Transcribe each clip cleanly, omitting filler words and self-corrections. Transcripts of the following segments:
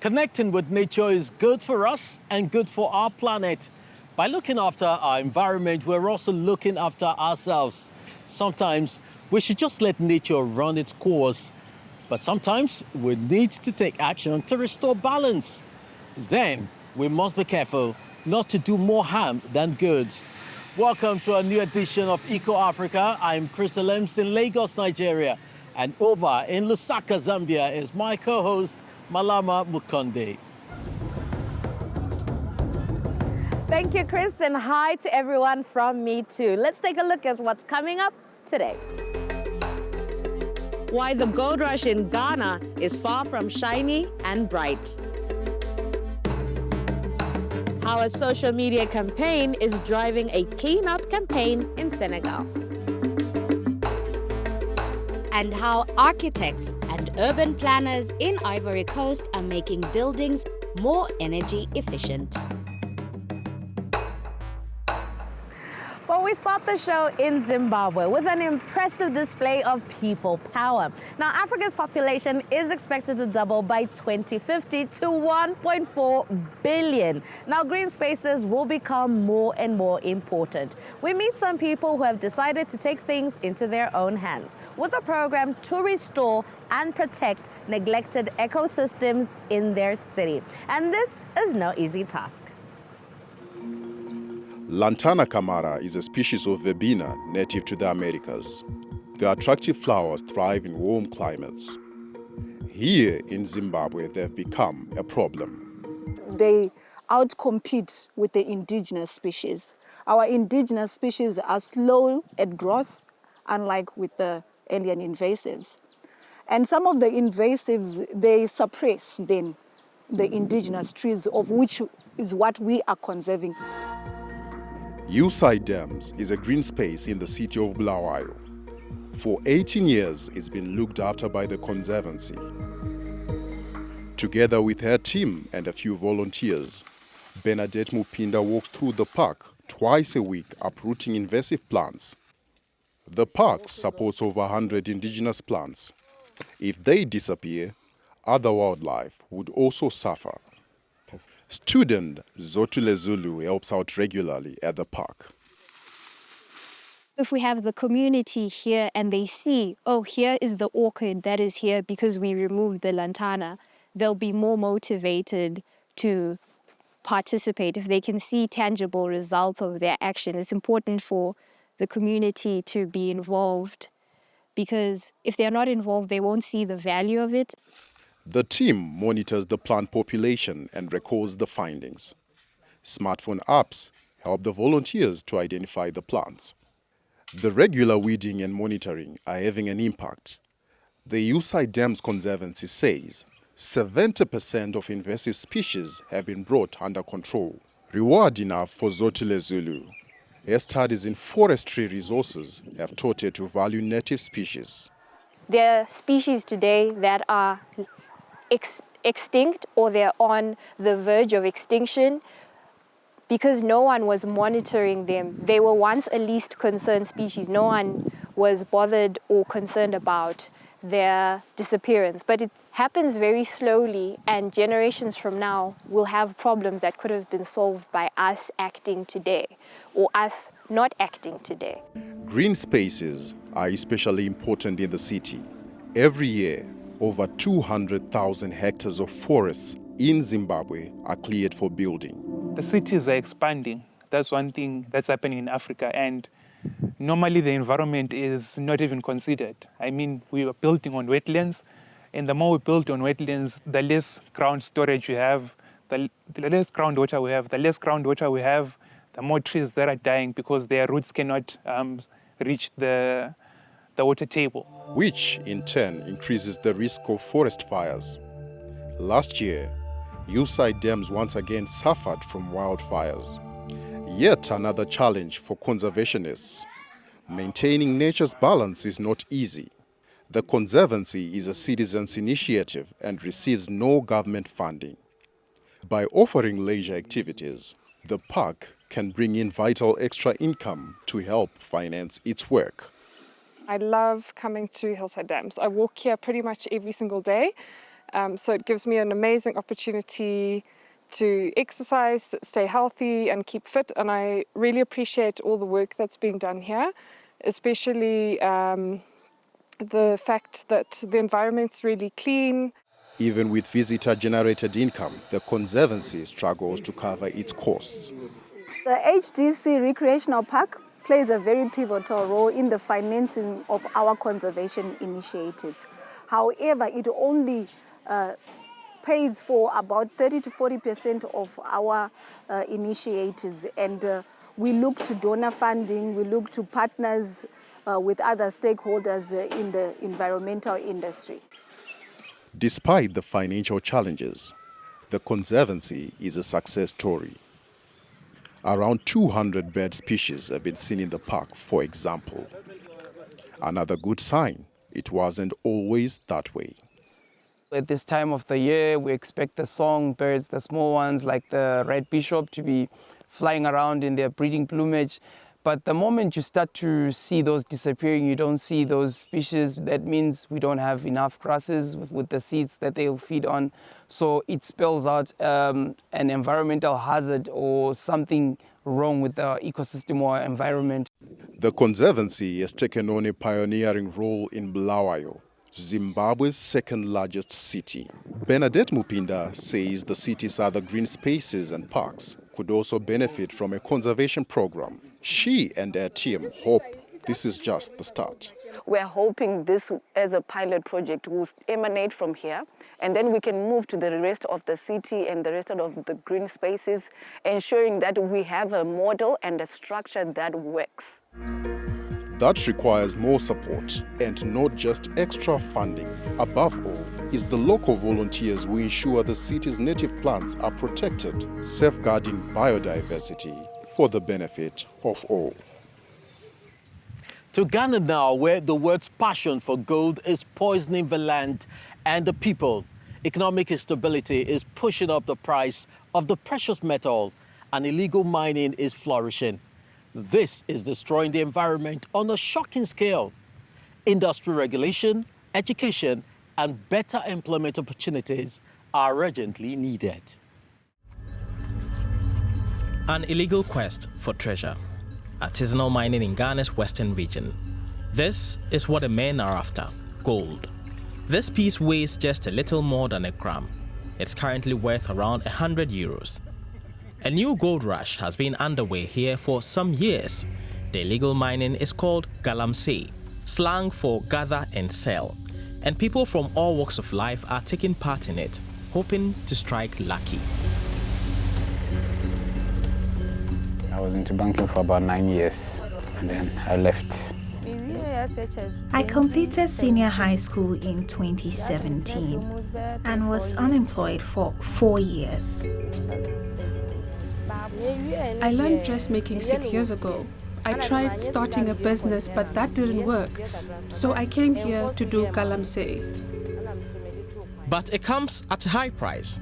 Connecting with nature is good for us and good for our planet. By looking after our environment, we're also looking after ourselves. Sometimes we should just let nature run its course, but sometimes we need to take action to restore balance. Then we must be careful not to do more harm than good. Welcome to a new edition of Eco Africa. I'm Chris Alems in Lagos, Nigeria, and over in Lusaka, Zambia is my co-host Malama Mukonde. Thank you, Chris, and hi to everyone from me too. Let's take a look at what's coming up today. Why the gold rush in Ghana is far from shiny and bright. How a social media campaign is driving a clean-up campaign in Senegal. And how architects and urban planners in Ivory Coast are making buildings more energy efficient. Well, we start the show in Zimbabwe with an impressive display of people power. Now, Africa's population is expected to double by 2050 to 1.4 billion. Now, green spaces will become more and more important. We meet some people who have decided to take things into their own hands with a program to restore and protect neglected ecosystems in their city. And this is no easy task. Lantana camara is a species of verbena native to the Americas. The attractive flowers thrive in warm climates. Here in Zimbabwe, they've become a problem. They outcompete with the indigenous species. Our indigenous species are slow at growth, unlike with the alien invasives. And some of the invasives, they suppress then the indigenous trees, of which is what we are conserving. Usai Dams is a green space in the city of Bulawayo. For 18 years, it's been looked after by the Conservancy. Together with her team and a few volunteers, Bernadette Mupinda walks through the park twice a week, uprooting invasive plants. The park supports over 100 indigenous plants. If they disappear, other wildlife would also suffer. Student Zotule Zulu helps out regularly at the park. If we have the community here and they see, oh, here is the orchid that is here because we removed the lantana, they'll be more motivated to participate if they can see tangible results of their action. It's important for the community to be involved because if they're not involved, they won't see the value of it. The team monitors the plant population and records the findings. Smartphone apps help the volunteers to identify the plants. The regular weeding and monitoring are having an impact. The Usai Dams Conservancy says 70% of invasive species have been brought under control. Reward enough for Zotile Zulu. Her studies in forestry resources have taught her to value native species. There are species today that are extinct or they're on the verge of extinction because no one was monitoring them. They were once a least concerned species. No one was bothered or concerned about their disappearance. But it happens very slowly, and generations from now will have problems that could have been solved by us acting today or us not acting today. Green spaces are especially important in the city. Every year, over 200,000 hectares of forests in Zimbabwe are cleared for building. The cities are expanding. That's one thing that's happening in Africa. And normally the environment is not even considered. I mean, we are building on wetlands. And the more we build on wetlands, the less ground storage we have, the less groundwater we have. The less groundwater we have, the more trees that are dying because their roots cannot reach the water table. Which in turn increases the risk of forest fires. Last year, Usai Dams once again suffered from wildfires. Yet another challenge for conservationists. Maintaining nature's balance is not easy. The Conservancy is a citizens' initiative and receives no government funding. By offering leisure activities, the park can bring in vital extra income to help finance its work. I love coming to Hillside Dams. I walk here pretty much every single day. So it gives me an amazing opportunity to exercise, stay healthy and keep fit. And I really appreciate all the work that's being done here, especially the fact that the environment's really clean. Even with visitor-generated income, the Conservancy struggles to cover its costs. The HDC Recreational Park plays a very pivotal role in the financing of our conservation initiatives. However, it only pays for about 30 to 40% of our initiatives, and we look to donor funding, we look to partners with other stakeholders in the environmental industry. Despite the financial challenges, the Conservancy is a success story. Around 200 bird species have been seen in the park, for example. Another good sign, it wasn't always that way. At this time of the year, we expect the songbirds, the small ones like the red bishop, to be flying around in their breeding plumage. But the moment you start to see those disappearing, you don't see those species, that means we don't have enough grasses with the seeds that they'll feed on. So it spells out an environmental hazard or something wrong with the ecosystem or environment. The Conservancy has taken on a pioneering role in Bulawayo, Zimbabwe's second largest city. Bernadette Mupinda says the city's other green spaces and parks could also benefit from a conservation program. She and her team hope this is just the start. We're hoping this as a pilot project will emanate from here, and then we can move to the rest of the city and the rest of the green spaces, ensuring that we have a model and a structure that works. That requires more support and not just extra funding. Above all, is the local volunteers who ensure the city's native plants are protected, safeguarding biodiversity for the benefit of all. To Ghana now, where the word's passion for gold is poisoning the land and the people. Economic instability is pushing up the price of the precious metal, and illegal mining is flourishing. This is destroying the environment on a shocking scale. Industry regulation, education, and better employment opportunities are urgently needed. An illegal quest for treasure. Artisanal mining in Ghana's western region. This is what the men are after: gold. This piece weighs just a little more than a gram. It's currently worth around 100 euros. A new gold rush has been underway here for some years. The illegal mining is called galamsey, slang for gather and sell, and people from all walks of life are taking part in it, hoping to strike lucky. I was into banking for about 9 years, and then I left. I completed senior high school in 2017 and was unemployed for 4 years. I learned dressmaking 6 years ago. I tried starting a business, but that didn't work. So I came here to do galamsey. But it comes at a high price.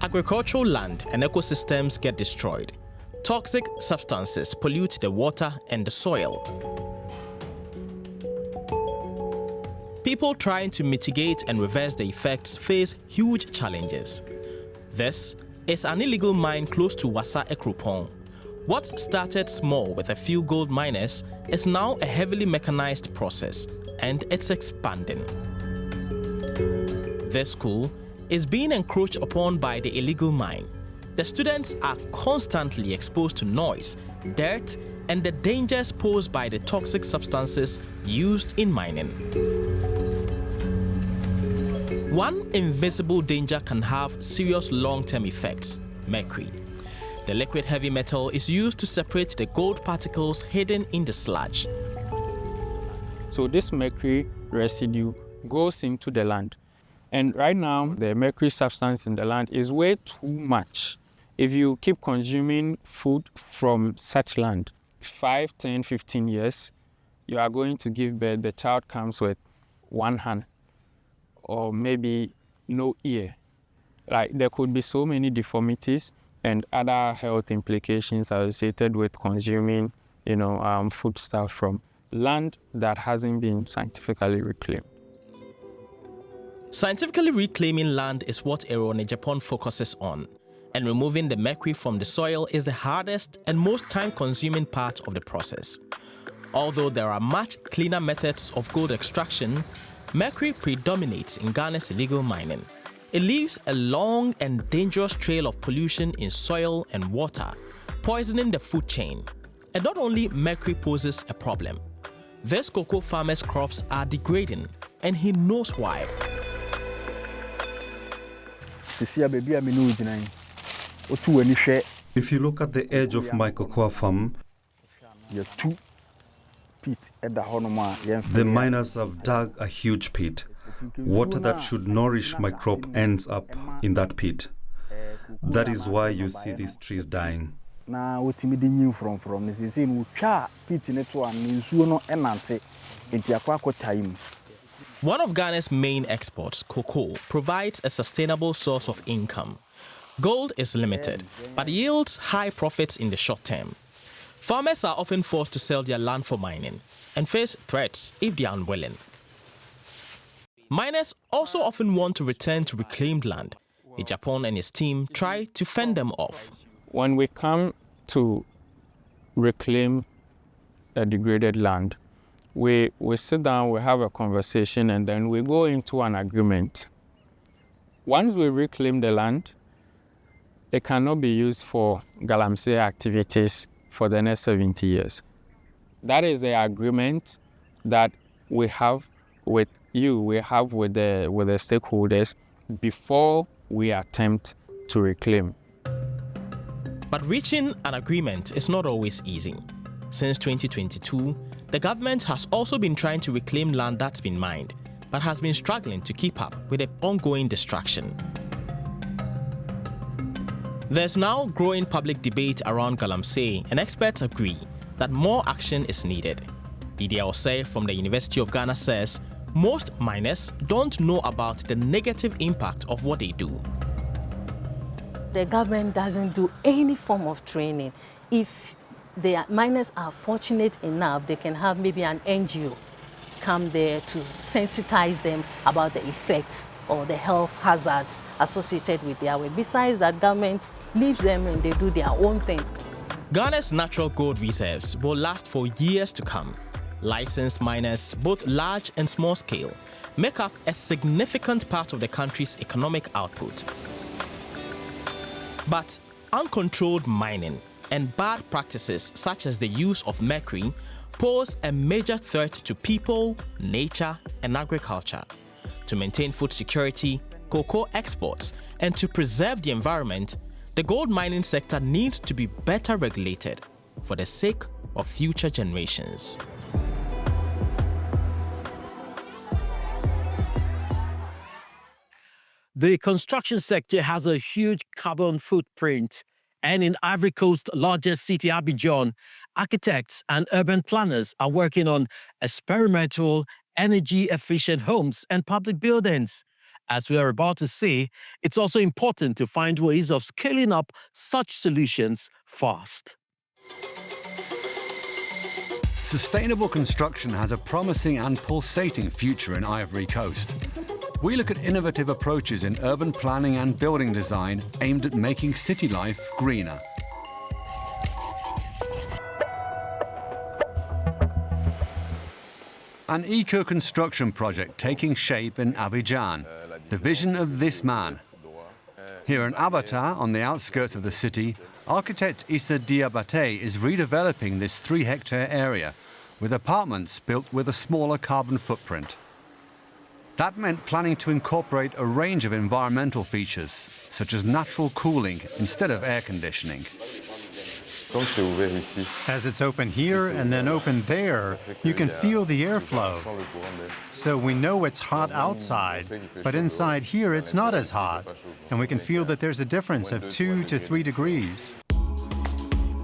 Agricultural land and ecosystems get destroyed. Toxic substances pollute the water and the soil. People trying to mitigate and reverse the effects face huge challenges. This is an illegal mine close to Wassa Ekropong. What started small with a few gold miners is now a heavily mechanized process, and it's expanding. This school is being encroached upon by the illegal mine. The students are constantly exposed to noise, dirt, and the dangers posed by the toxic substances used in mining. One invisible danger can have serious long-term effects: mercury. The liquid heavy metal is used to separate the gold particles hidden in the sludge. So this mercury residue goes into the land. And right now, the mercury substance in the land is way too much. If you keep consuming food from such land, 5, 10, 15 years, you are going to give birth, the child comes with one hand or maybe no ear. Like, there could be so many deformities and other health implications associated with consuming, food stuff from land that hasn't been scientifically reclaimed. Scientifically reclaiming land is what Erone Japan focuses on, and removing the mercury from the soil is the hardest and most time-consuming part of the process. Although there are much cleaner methods of gold extraction, mercury predominates in Ghana's illegal mining. It leaves a long and dangerous trail of pollution in soil and water, poisoning the food chain. And not only mercury poses a problem, this cocoa farmer's crops are degrading, and he knows why. If you look at the edge of my cocoa farm, the miners have dug a huge pit. Water that should nourish my crop ends up in that pit. That is why you see these trees dying. One of Ghana's main exports, cocoa, provides a sustainable source of income. Gold is limited, but yields high profits in the short term. Farmers are often forced to sell their land for mining and face threats if they are unwilling. Miners also often want to return to reclaimed land. Japan and his team try to fend them off. When we come to reclaim a degraded land, we sit down, we have a conversation, and then we go into an agreement. Once we reclaim the land, it cannot be used for galamsey activities for the next 70 years. That is the agreement that we have with you, we have with the stakeholders before we attempt to reclaim. But reaching an agreement is not always easy. Since 2022, the government has also been trying to reclaim land that's been mined, but has been struggling to keep up with the ongoing destruction. There's now growing public debate around galamsey, and experts agree that more action is needed. Didier Osei from the University of Ghana says most miners don't know about the negative impact of what they do. The government doesn't do any form of training. If the miners are fortunate enough, they can have maybe an NGO come there to sensitize them about the effects or the health hazards associated with their work. Besides that, government leaves them and they do their own thing. Ghana's natural gold reserves will last for years to come. Licensed miners, both large and small scale, make up a significant part of the country's economic output. But uncontrolled mining and bad practices such as the use of mercury pose a major threat to people, nature, and agriculture. To maintain food security, cocoa exports, and to preserve the environment, the gold mining sector needs to be better regulated for the sake of future generations. The construction sector has a huge carbon footprint, and in Ivory Coast's largest city, Abidjan, architects and urban planners are working on experimental, energy-efficient homes and public buildings. As we are about to see, it's also important to find ways of scaling up such solutions fast. Sustainable construction has a promising and pulsating future in Ivory Coast. We look at innovative approaches in urban planning and building design aimed at making city life greener. An eco-construction project taking shape in Abidjan, the vision of this man. Here in Abata, on the outskirts of the city, architect Issa Diabate is redeveloping this 3-hectare area with apartments built with a smaller carbon footprint. That meant planning to incorporate a range of environmental features, such as natural cooling instead of air conditioning. As it's open here and then open there, you can feel the airflow. So we know it's hot outside, but inside here it's not as hot, and we can feel that there's a difference of 2 to 3 degrees.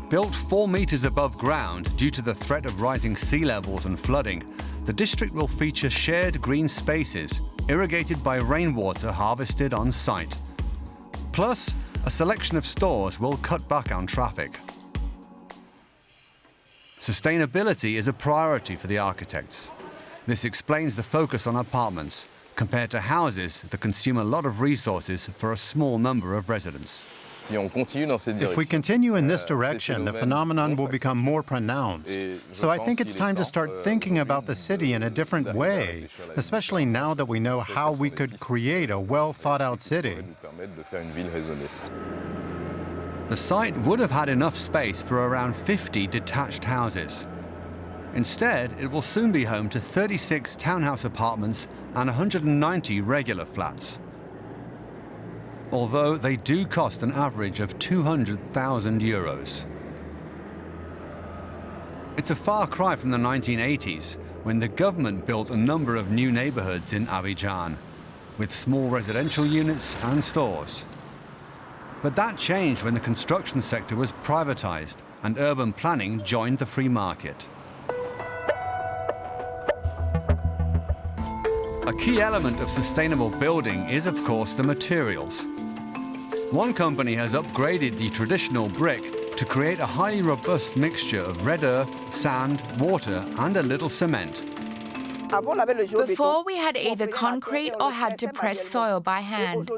Built 4 meters above ground due to the threat of rising sea levels and flooding, the district will feature shared green spaces, irrigated by rainwater harvested on site. Plus, a selection of stores will cut back on traffic. Sustainability is a priority for the architects. This explains the focus on apartments, compared to houses that consume a lot of resources for a small number of residents. If we continue in this direction, the phenomenon will become more pronounced. So I think it's time to start thinking about the city in a different way, especially now that we know how we could create a well-thought-out city. The site would have had enough space for around 50 detached houses. Instead, it will soon be home to 36 townhouse apartments and 190 regular flats. Although they do cost an average of 200,000 euros. It's a far cry from the 1980s, when the government built a number of new neighborhoods in Abidjan, with small residential units and stores. But that changed when the construction sector was privatized and urban planning joined the free market. A key element of sustainable building is, of course, the materials. One company has upgraded the traditional brick to create a highly robust mixture of red earth, sand, water, and a little cement. Before, we had either concrete or had to press soil by hand.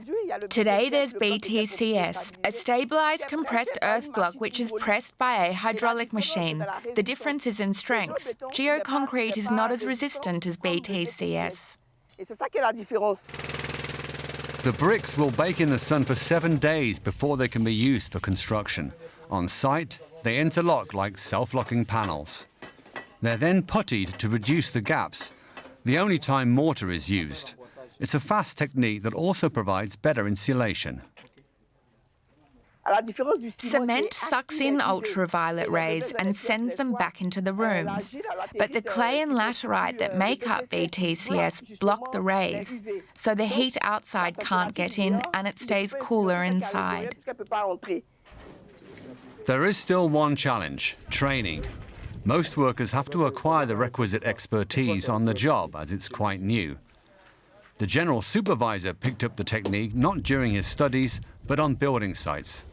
Today there's BTCS, a stabilized compressed earth block which is pressed by a hydraulic machine. The difference is in strength. Geoconcrete is not as resistant as BTCS. The bricks will bake in the sun for 7 days before they can be used for construction. On site, they interlock like self-locking panels. They're then puttied to reduce the gaps, the only time mortar is used. It's a fast technique that also provides better insulation. Cement sucks in ultraviolet rays and sends them back into the rooms. But the clay and laterite that make up BTCS block the rays, so the heat outside can't get in and it stays cooler inside. There is still one challenge: training. Most workers have to acquire the requisite expertise on the job, as it's quite new. The general supervisor picked up the technique not during his studies, but on building sites.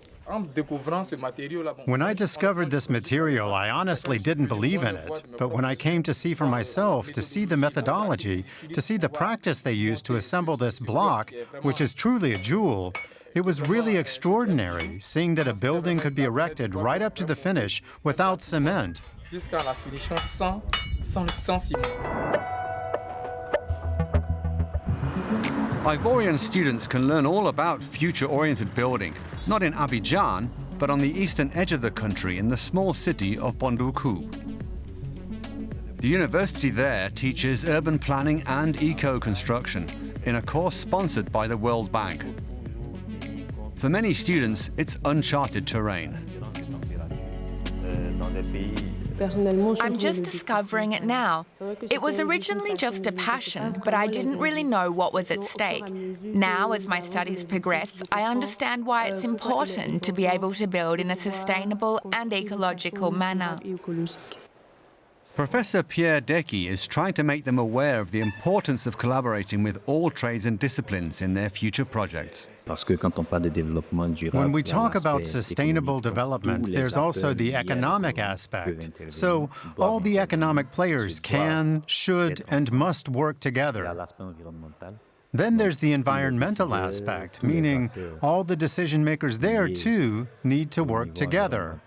When I discovered this material, I honestly didn't believe in it. But when I came to see for myself, to see the methodology, to see the practice they used to assemble this block, which is truly a jewel, it was really extraordinary, seeing that a building could be erected right up to the finish without cement. Ivorian students can learn all about future-oriented building, not in Abidjan, but on the eastern edge of the country in the small city of Bondoukou. The university there teaches urban planning and eco-construction in a course sponsored by the World Bank. For many students, it's uncharted terrain. I'm just discovering it now. It was originally just a passion, but I didn't really know what was at stake. Now, as my studies progress, I understand why it's important to be able to build in a sustainable and ecological manner. Professor Pierre Decky is trying to make them aware of the importance of collaborating with all trades and disciplines in their future projects. When we talk about sustainable development, there's also the economic aspect. So all the economic players can, should, and must work together. Then there's the environmental aspect, meaning all the decision makers there, too, need to work together.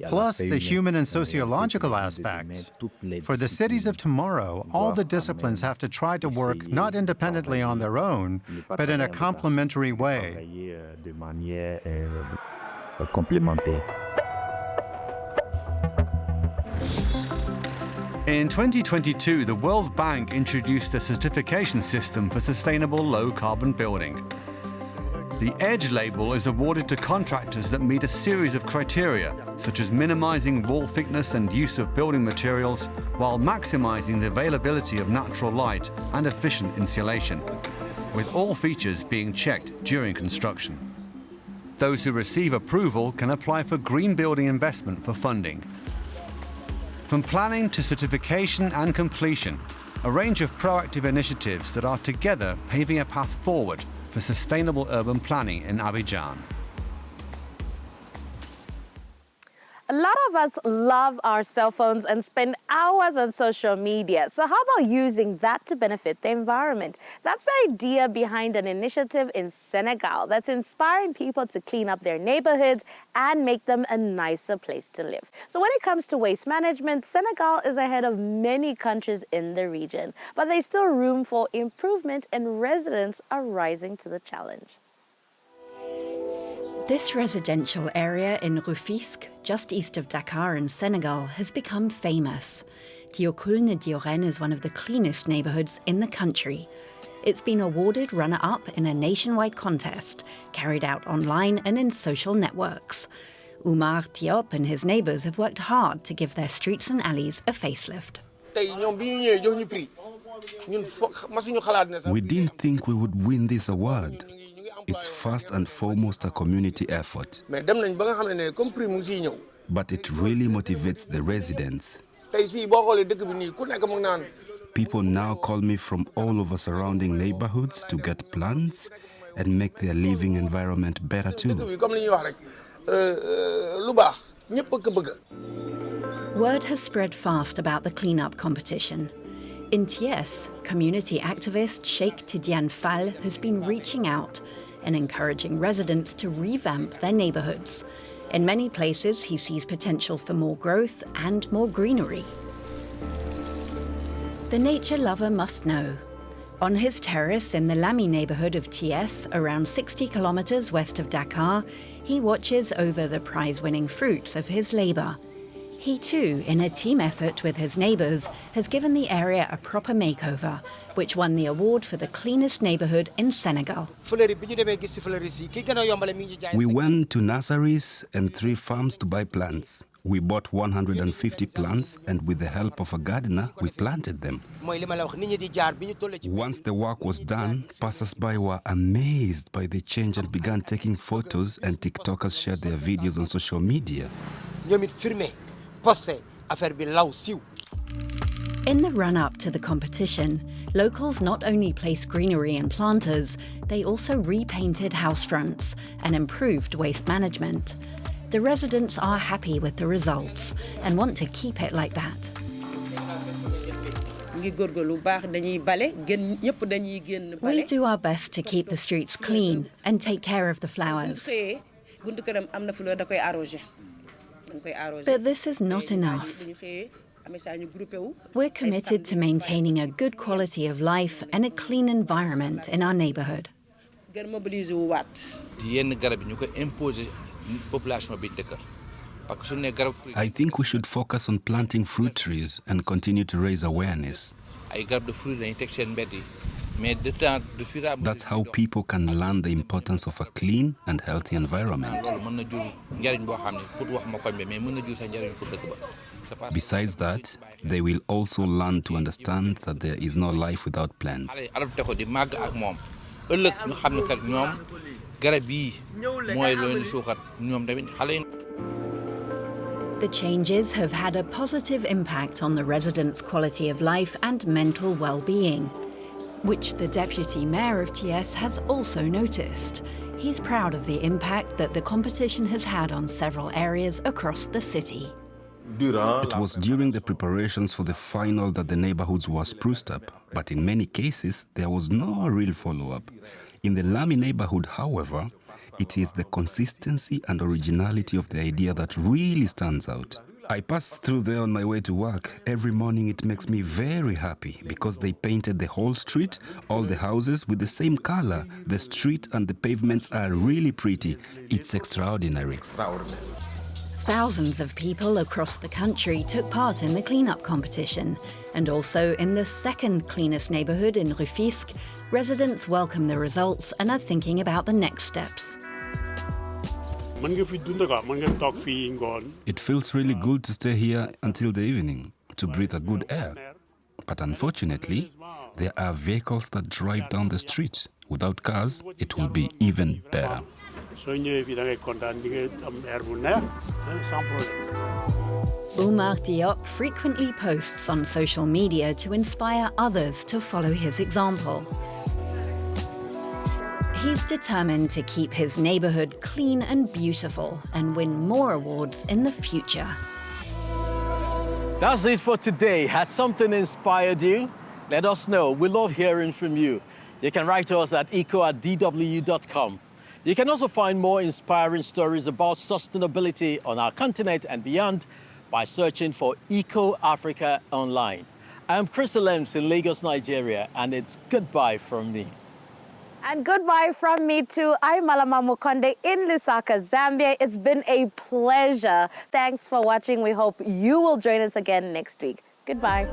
Plus the human and sociological aspects. For the cities of tomorrow, all the disciplines have to try to work not independently on their own, but in a complementary way. In 2022, the World Bank introduced a certification system for sustainable low-carbon building. The EDGE label is awarded to contractors that meet a series of criteria, such as minimizing wall thickness and use of building materials, while maximizing the availability of natural light and efficient insulation, with all features being checked during construction. Those who receive approval can apply for green building investment for funding. From planning to certification and completion, a range of proactive initiatives that are together paving a path forward for sustainable urban planning in Abidjan. A lot of us love our cell phones and spend hours on social media. So how about using that to benefit the environment? That's the idea behind an initiative in Senegal that's inspiring people to clean up their neighborhoods and make them a nicer place to live. So when it comes to waste management, Senegal is ahead of many countries in the region, but there's still room for improvement and residents are rising to the challenge. This residential area in Rufisque, just east of Dakar in Senegal, has become famous. Diokulne Dioren is one of the cleanest neighborhoods in the country. It's been awarded runner-up in a nationwide contest, carried out online and in social networks. Oumar Diop and his neighbors have worked hard to give their streets and alleys a facelift. We didn't think we would win this award. It's first and foremost a community effort. But it really motivates the residents. People now call me from all over surrounding neighborhoods to get plants and make their living environment better too. Word has spread fast about the cleanup competition. In Thiès, community activist Sheikh Tidiane Fall has been reaching out and encouraging residents to revamp their neighborhoods. In many places, he sees potential for more growth and more greenery. The nature lover must know. On his terrace in the Lamy neighborhood of Thiès, around 60 kilometers west of Dakar, he watches over the prize-winning fruits of his labor. He too, in a team effort with his neighbors, has given the area a proper makeover, which won the award for the cleanest neighborhood in Senegal. We went to nurseries and 3 farms to buy plants. We bought 150 plants, and with the help of a gardener, we planted them. Once the work was done, passers-by were amazed by the change and began taking photos, and TikTokers shared their videos on social media. In the run-up to the competition, locals not only placed greenery and planters, they also repainted house fronts and improved waste management. The residents are happy with the results and want to keep it like that. We do our best to keep the streets clean and take care of the flowers. But this is not enough. We're committed to maintaining a good quality of life and a clean environment in our neighborhood. I think we should focus on planting fruit trees and continue to raise awareness. That's how people can learn the importance of a clean and healthy environment. Besides that, they will also learn to understand that there is no life without plants. The changes have had a positive impact on the residents' quality of life and mental well-being, which the deputy mayor of Thiès has also noticed. He's proud of the impact that the competition has had on several areas across the city. It was during the preparations for the final that the neighborhoods were spruced up, but in many cases there was no real follow-up. In the Lamy neighborhood, however, it is the consistency and originality of the idea that really stands out. I pass through there on my way to work. Every morning it makes me very happy because they painted the whole street, all the houses with the same color. The street and the pavements are really pretty. It's extraordinary. Thousands of people across the country took part in the cleanup competition, and also in the second cleanest neighborhood in Rufisque, residents welcome the results and are thinking about the next steps. It feels really good to stay here until the evening, to breathe a good air. But unfortunately, there are vehicles that drive down the street. Without cars, it will be even better. Oumar Diop frequently posts on social media to inspire others to follow his example. He's determined to keep his neighborhood clean and beautiful and win more awards in the future. That's it for today. Has something inspired you? Let us know. We love hearing from you. You can write to us at eco@dw.com. You can also find more inspiring stories about sustainability on our continent and beyond by searching for Eco Africa online. I'm Chris Lems in Lagos, Nigeria, and it's goodbye from me. And goodbye from me too. I'm Malama Mukonde in Lusaka, Zambia. It's been a pleasure. Thanks for watching. We hope you will join us again next week. Goodbye.